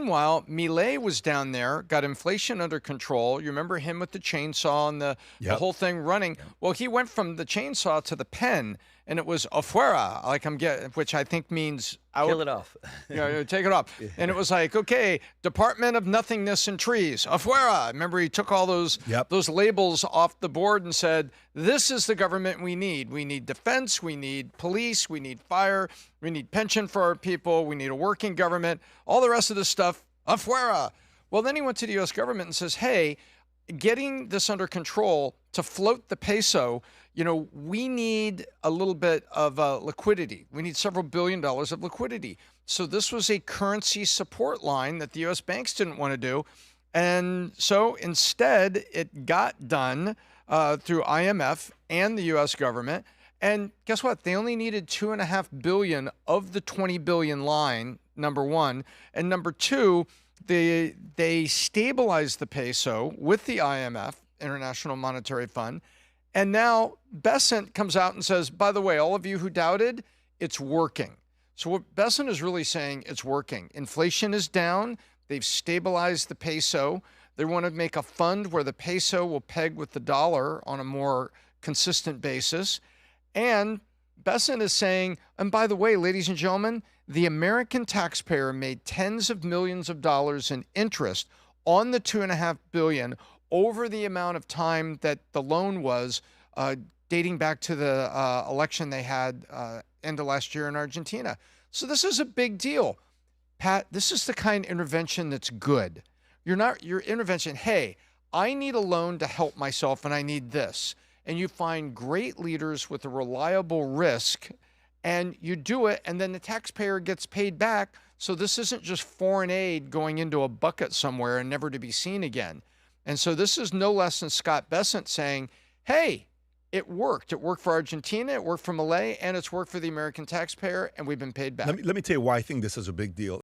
meanwhile, Milei was down there, got inflation under control. You remember him with the chainsaw and the Yep. whole thing running. Yep. Well, he went from the chainsaw to the pen, and it was afuera, like I'm getting, which I think means out. Kill it off. Take it off. And it was like, okay, Department of Nothingness and Trees, afuera. Remember, he took all those Yep. those labels off the board and said, this is the government we need. We need defense, we need police, we need fire, we need pension for our people, we need a working government, all the rest of this stuff, afuera. Well, then he went to the U.S. government and says, hey, getting this under control to float the peso, we need a little bit of liquidity. We need several $billion of liquidity. So this was a currency support line that the U.S. banks didn't want to do. And so instead, it got done through IMF and the U.S. government. And guess what? They only needed $2.5 billion of the $20 billion line, number one. And number two, they stabilized the peso with the IMF, International Monetary Fund. And now Besant comes out and says, by the way, all of you who doubted, it's working. So what Besant is really saying, it's working. Inflation is down. They've stabilized the peso. They want to make a fund where the peso will peg with the dollar on a more consistent basis. And Besant is saying, and by the way, ladies and gentlemen, the American taxpayer made tens of millions of dollars in interest on the $2.5 billion over the amount of time that the loan was, dating back to the election they had end of last year in Argentina. So this is a big deal. Pat, this is the kind of intervention that's good. Your intervention, hey, I need a loan to help myself and I need this. And you find great leaders with a reliable risk and you do it, and then the taxpayer gets paid back. So this isn't just foreign aid going into a bucket somewhere and never to be seen again. And so this is no less than Scott Bessent saying, hey, it worked. It worked for Argentina, it worked for Milei, and it's worked for the American taxpayer, and we've been paid back. Let me tell you why I think this is a big deal.